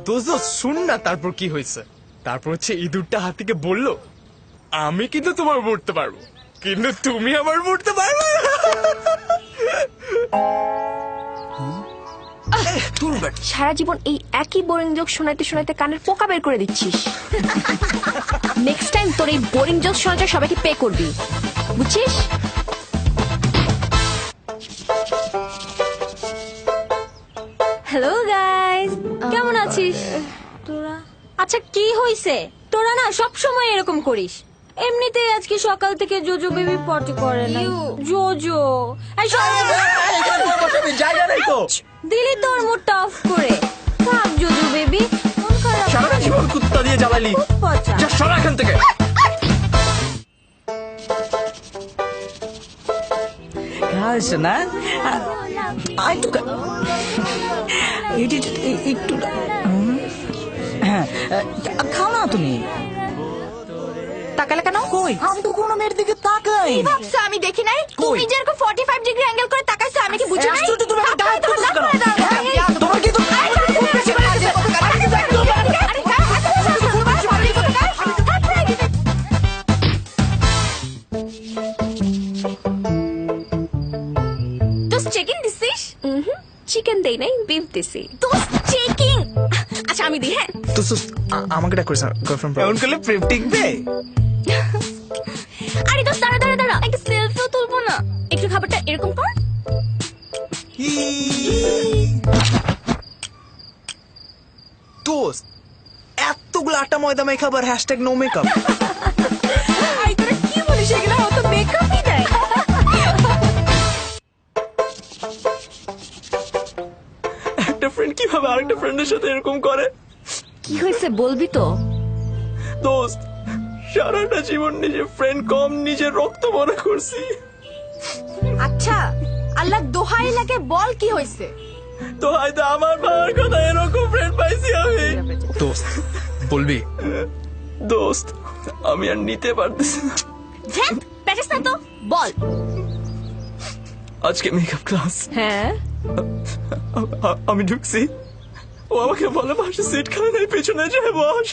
দোস্ত শুন না, তারপর কি হয়েছে? তারপর হচ্ছে ইঁদুরটা হাতিকে বললো, আমি কিন্তু তোমার মরতে পারবো, কিন্তু তুমি আমার মরতে পারবে না। সারা জীবন এই একই বোরিং জোক শোনাইতে শোনাইতে কানের পোকা বের করে দিচ্ছিস। নেক্সট টাইম তোর এই বোরিং জোক শোনাতে সবাইকে পে করবি, বুঝছিস? হ্যালো গাইস, কেমন আছিস তোরা? আচ্ছা কি হইছে? তোরা না সব সময় এরকম করিস। এমনিতেই আজকে সকাল থেকে জোজো বেবি পটি করে না। জোজো জায়গা নেই তো, দিলি তোর মুডটা অফ করে। থাক জোজো বেবি, মন খারাপ। সারা জীবন কুত্তা দিয়ে জ্বালালি, পচা। যা সরা এখান থেকে। না একটু হ্যাঁ খাও না তুমি। তাকালে কেন? কই আমি তো কোনো মেয়ের দিকে তাকাই। কি ভাবছো আমি দেখি নাই? তুমি যেরকম 45 ডিগ্রি অ্যাঙ্গেল করে তাকাইছো আমি কি বুঝি নাই? তুমি আমার গায়ে তোমার হাত দিচ্ছ দাঁত কেন? পড়ে দাও। তোমার কি তো খুব বেশি করে আছে। চেকিং দিছিস? চিকেন দেই নাই, বিফ দিছি। তো চেকিং। আচ্ছা আমি দিই। হ্যাঁ তো আমাকে ডাক করিস না, গার্লফ্রেন্ড এমন করলে প্রেম টিকবে? আরে দোস্ত দাঁড়া দাঁড়া দাঁড়া, একটা সেলফিও তুলবো না? একটু খাবারটা এরকম কর। দোস্ত এতগুলো আটা ময়দা মেয়ে খাবার হ্যাশট্যাগ নো মেকআপ। আই তোরা কি বলিস এগুলা? ও তো মেকআপই দেয়। একটা ফ্রেন্ড কিভাবে আরেকটা ফ্রেন্ডের সাথে এরকম করে? কি হয়েছে বলবি তো? দোস্ত সারাটা জীবন নিজের ফ্রেন্ড কম, নিজের রক্ত মনে করছি। আচ্ছা আল্লাহ দোহাই লাগে, বল কি হয়েছে? তো হয়তো আমার বাবার কথা এরকম ফ্রেন্ড পাইছি আমি। দোস্ত বলবি? দোস্ত আমি আর নিতে পারতেছি না। প্যাচেস না তো, বল। আজকে মেকআপ ক্লাস, হ্যাঁ আমি ঢুকছি, ও আমাকে বলে পাশে সিট খালি নাই, পেছনে যায় বস।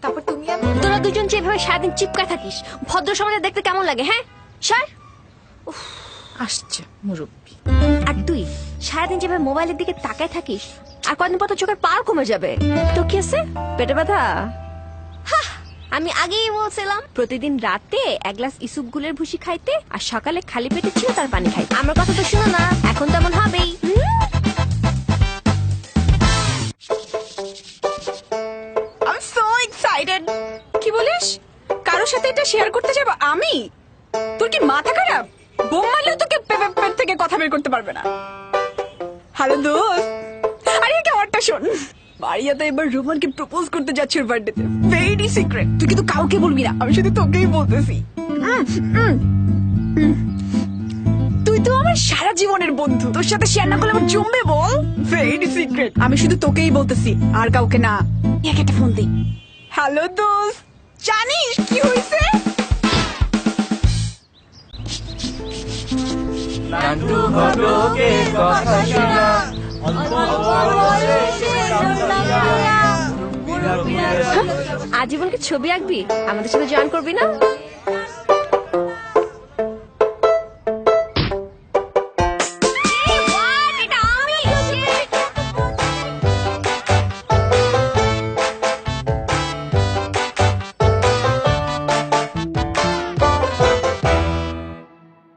তারপর তুমি তোরা দুজন যেভাবে সারাদিন চিপকা থাকিস, ভদ্র সমাজে দেখতে কেমন লাগে? হ্যাঁ স্যার আসছে মুরব্বি। আর তুই সারাদিন যেভাবে মোবাইলের দিকে তাকায় থাকিস, আর কদিন পর তো চোখের পাওয়ার কমে যাবে। তো কি আছে, পেটে ব্যথা? আমি আগেই বলছিলাম প্রতিদিন রাতে এক গ্লাস ইসুপ গুলের ভুসি খাইতে, আর সকালে খালি পেটে ছিল তার পানি খাইতে। আমার কথা তো শোনো না, এখন তেমন হবেই। I'm so excited. কি বলিস? কারোর সাথে এটা শেয়ার করতে যাব আমি? তোর কি মাথা খারাপ? বোম মারলেও তোকে পেট থেকে কথা বের করতে পারবে না। হ্যালো দোস্ত, আরে কি আমারটা শোন। মারিয়া এবার রোমানকে প্রপোজ করতে যাচ্ছে ওর বার্থডেতে। ভেরি সিক্রেট, তুই কিন্তু কাউকে বলবি না, আমি শুধু তোকেই বলতেছি। তুই তো আমার সারা জীবনের বন্ধু, তোর সাথে শেয়ার না করলে আমার জমবে বল। ভেরি সিক্রেট, আমি শুধু তোকেই বলতেছি, আর কাউকে না। একে একটা ফোন দিই। হ্যালো দোস্ত, জানিস কি হয়েছে? আজীবনকে ছবি আঁকবি? আমাদের সাথে জয়েন করবি না?